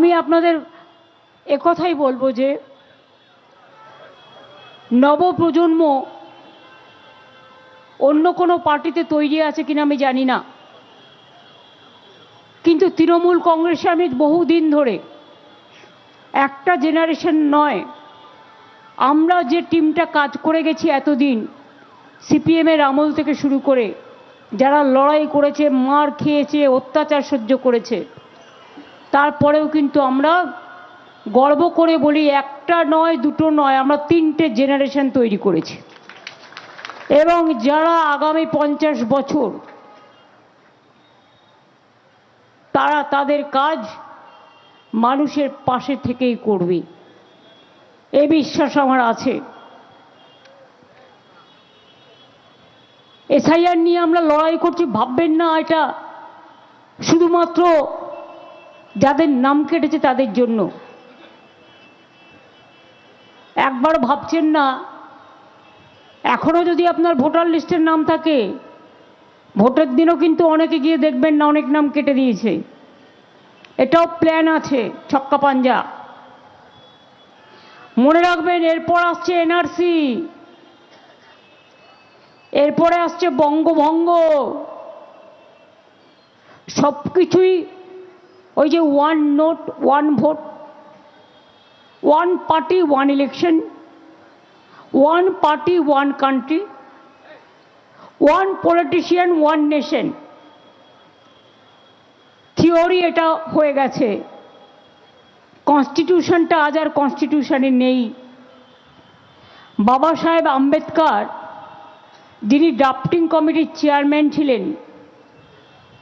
আমি আপনাদের একথাই বলবো যে নবপ্রজন্ম অন্য কোনো পার্টিতে তৈরি আছে কিনা আমি জানি না, কিন্তু তৃণমূল কংগ্রেসে আমি বহুদিন ধরে, একটা জেনারেশন নয়, আমরা যে টিমটা কাজ করে গেছি এতদিন, সিপিএমের আমল থেকে শুরু করে যারা লড়াই করেছে, মার খেয়েছে, অত্যাচার সহ্য করেছে, তারপরেও কিন্তু আমরা গর্ব করে বলি একটা নয়, দুটো নয়, আমরা 3টে জেনারেশন তৈরি করেছি। এবং যারা আগামী 50 বছর তারা তাদের কাজ মানুষের পাশে থেকেই করবে, এই বিশ্বাস আমার আছে। এসআইআর নিয়ে আমরা লড়াই করছি, ভাববেন না এটা শুধুমাত্র যাদের নাম কেটেছে তাদের জন্য। একবার ভাবছেন না, এখনো যদি আপনার ভোটার লিস্টের নাম থাকে, ভোটের দিনও কিন্তু অনেকে গিয়ে দেখবেন না অনেক নাম কেটে দিয়েছে। এটাও প্ল্যান আছে, ছক্কা পাঞ্জা। মনে রাখবেন, এরপর আসছে এনআরসি, এরপরে আসছে বঙ্গভঙ্গ, সবকিছুই ওই যে one note one vote, one party one election, one party one country, one politician one nation theory এটা হয়ে গেছে। কনস্টিটিউশনটা আজ আর কনস্টিটিউশনে নেই। বাবা সাহেব আম্বেদকর, যিনি ড্রাফটিং কমিটির চেয়ারম্যান ছিলেন,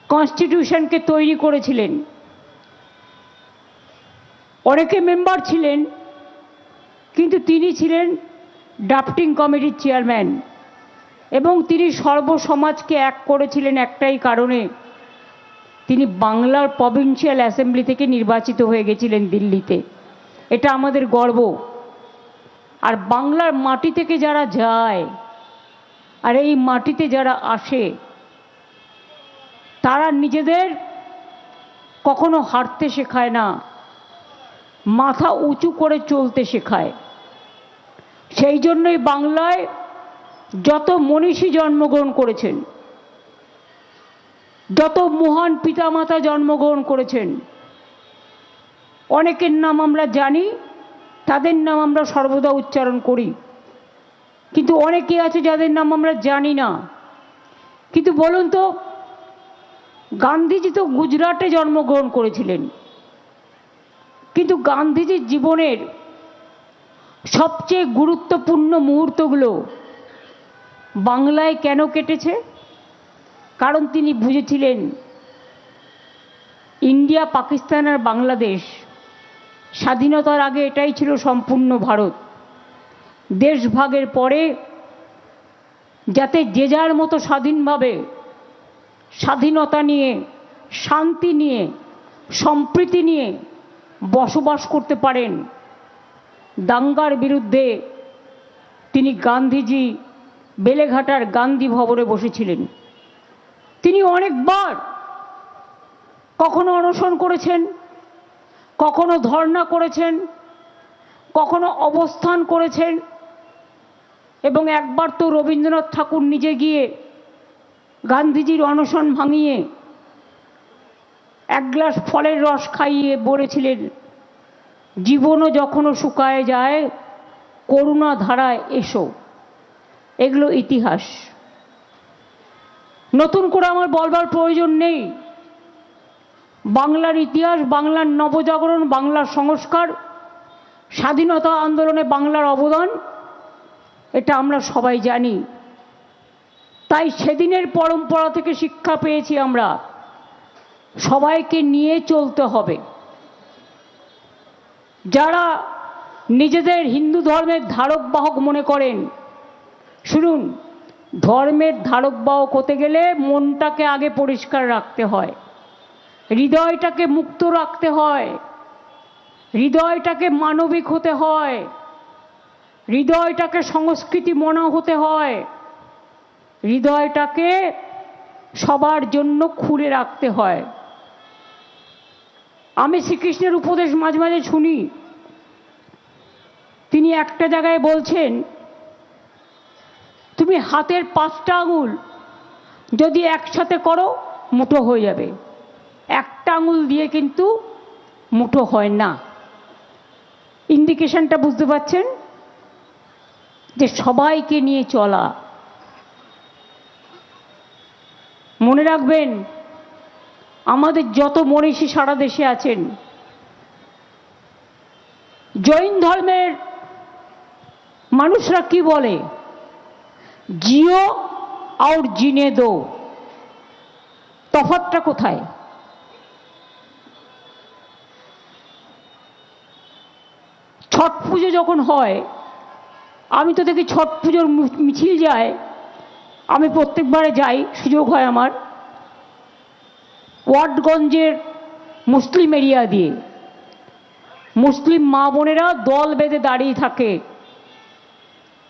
কনস্টিটিউশনকে তৈরি করেছিলেন। অনেকে মেম্বার ছিলেন, কিন্তু তিনি ছিলেন ড্রাফটিং কমিটির চেয়ারম্যান, এবং তিনি সর্বসমাজকে এক করেছিলেন একটাই কারণে, তিনি বাংলার প্রভিন্সিয়াল অ্যাসেম্বলি থেকে নির্বাচিত হয়ে গেছিলেন দিল্লিতে। এটা আমাদের গর্ব। আর বাংলার মাটি থেকে যারা যায় আর এই মাটিতে যারা আসে, তারা নিজেদের কখনো হারতে শেখায় না, মাথা উঁচু করে চলতে শেখায়। সেই জন্যই বাংলায় যত মনীষী জন্মগ্রহণ করেছেন, যত মহান পিতামাতা জন্মগ্রহণ করেছেন, অনেকের নাম আমরা জানি, তাদের নাম আমরা সর্বদা উচ্চারণ করি, কিন্তু অনেকে আছে যাদের নাম আমরা জানি না। কিন্তু বলুন তো, গান্ধীজি তো গুজরাটে জন্মগ্রহণ করেছিলেন, কিন্তু গান্ধীজির জীবনের সবচেয়ে গুরুত্বপূর্ণ মুহূর্তগুলো বাংলায় কেন কেটেছে? কারণ তিনি বুঝেছিলেন ইন্ডিয়া, পাকিস্তান আর বাংলাদেশ স্বাধীনতার আগে এটাই ছিল সম্পূর্ণ ভারত। দেশভাগের পরে যাতে যে যার মতো স্বাধীনভাবে স্বাধীনতা নিয়ে, শান্তি নিয়ে, সম্প্রীতি নিয়ে বসবাস করতে পারেন, দাঙ্গার বিরুদ্ধে তিনি গান্ধীজি বেলেঘাটার গান্ধী ভবনে বসেছিলেন। তিনি অনেকবার কখনো অনশন করেছেন, কখনো ধর্ণা করেছেন, কখনো অবস্থান করেছেন, এবং একবার তো রবীন্দ্রনাথ ঠাকুর নিজে গিয়ে গান্ধীজির অনশন ভাঙিয়ে এক গ্লাস ফলের রস খাইয়ে বলেছিলেন, জীবনও যখনও শুকায় যায়, করুণা ধারায় এসো। এগুলো ইতিহাস, নতুন করে আমার বলবার প্রয়োজন নেই। বাংলার ইতিহাস, বাংলার নবজাগরণ, বাংলার সংস্কার, স্বাধীনতা আন্দোলনে বাংলার অবদান, এটা আমরা সবাই জানি। তাই সেদিনের পরম্পরা থেকে শিক্ষা পেয়েছি আমরা, সবাইকে নিয়ে চলতে হবে। যারা নিজেদের হিন্দু ধর্মের ধারক বাহক মনে করেন, শুনুন, ধর্মের ধারক বাহক হতে গেলে মনটাকে আগে পরিষ্কার রাখতে হয়, হৃদয়টাকে মুক্ত রাখতে হয়, হৃদয়টাকে মানবিক হতে হয়, হৃদয়টাকে সংস্কৃতি মনা হতে হয়, হৃদয়টাকে সবার জন্য খুলে রাখতে হয়। আমি শ্রীকৃষ্ণের উপদেশ মাঝে মাঝে শুনি। তিনি একটা জায়গায় বলছেন, তুমি হাতের 5টা আঙুল যদি একসাথে করো মুঠো হয়ে যাবে, একটা আঙুল দিয়ে কিন্তু মুঠো হয় না। ইন্ডিকেশনটা বুঝতে পারছেন? যে সবাইকে নিয়ে চলা। মনে রাখবেন, আমাদের যত মনীষী সারা দেশে আছেন, জৈন ধর্মের মানুষরা কি বলে? জিও আর জিনে দো। তফাৎটা কোথায়? ছট পুজো যখন হয়, আমি তো দেখি ছট পুজোর মিছিল যায়, আমি প্রত্যেকবারে যাই, সুযোগ হয় আমার। ওয়াটগঞ্জের মুসলিম এরিয়া দিয়ে মুসলিম মা বোনেরা দল বেঁধে দাঁড়িয়ে থাকে।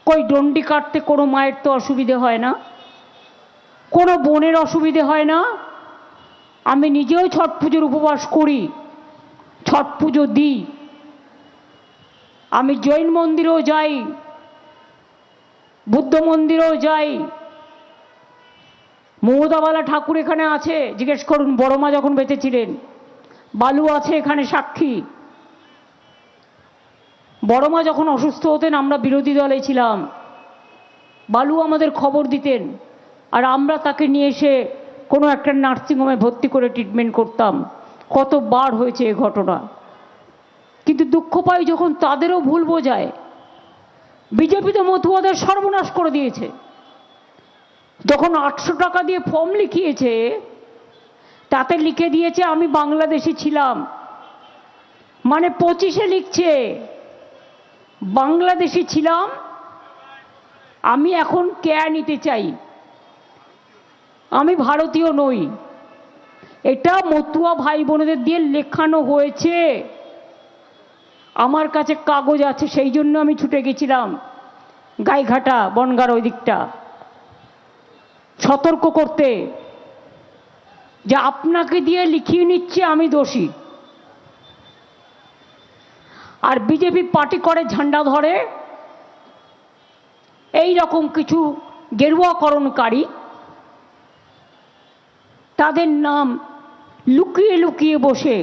কই ডন্ডি কাটতে কোনো মায়ের তো অসুবিধে হয় না, কোনো বোনের অসুবিধে হয় না। আমি নিজেও ছট পুজোর উপবাস করি, ছট পুজো দিই। আমি জৈন মন্দিরেও যাই, বুদ্ধ মন্দিরেও যাই। মমতাবালা ঠাকুর এখানে আছে, জিজ্ঞেস করুন, বড় মা যখন বেঁচে ছিলেন। বালু আছে এখানে সাক্ষী। বড় মা যখন অসুস্থ হতেন, আমরা বিরোধী দলে ছিলাম, বালু আমাদের খবর দিতেন, আর আমরা তাকে নিয়ে এসে কোনো একটা নার্সিংহোমে ভর্তি করে ট্রিটমেন্ট করতাম। কতবার হয়েছে এ ঘটনা। কিন্তু দুঃখ পাই যখন তাদেরও ভুল বোঝায়। বিজেপি তো মতুয়াদের সর্বনাশ করে দিয়েছে। যখন 800 টাকা দিয়ে ফর্ম লিখিয়েছে, তাতে লিখে দিয়েছে আমি বাংলাদেশি ছিলাম, মানে 25-এ লিখছে বাংলাদেশি ছিলাম, আমি এখন কেয়া নিতে চাই, আমি ভারতীয় নই। এটা মতুয়া ভাই বোনেদের দিয়ে লেখানো হয়েছে। আমার কাছে কাগজ আছে, সেই জন্য আমি ছুটে গেছিলাম গাইঘাটা বনগার ওই দিকটা, সতর্ক করতে যে আপনাকে দিয়ে লিখিয়ে নিচ্ছে আমি দোষী। আর বিজেপি পার্টি করে, ঝান্ডা ধরে, এই রকম কিছু গেরুয়াকরণকারী, তাদের নাম লুকিয়ে লুকিয়ে বসে।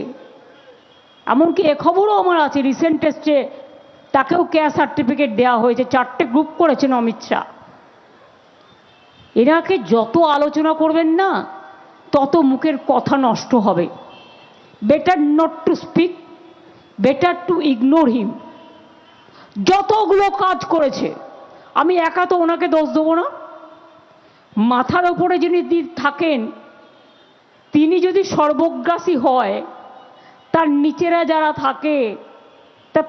এমনকি এ খবরও আমার আছে, রিসেন্ট টেস্টে তাকেও কেয়া সার্টিফিকেট দেওয়া হয়েছে। 4টে গ্রুপ করেছেন অমিত শাহ। এনাকে যত আলোচনা করবেন না, তত মুখের কথা নষ্ট হবে। Better not to speak, better to ignore him. যতগুলো কাজ করেছে, আমি একা তো ওনাকে দোষ দেবো না। মাথার ওপরে যিনি থাকেন, তিনি যদি সর্বগ্রাসী হয়, তার নিচেরা যারা থাকে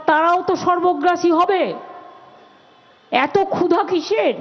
তারাও তো সর্বগ্রাসী হবে। এত ক্ষুধা কিসের?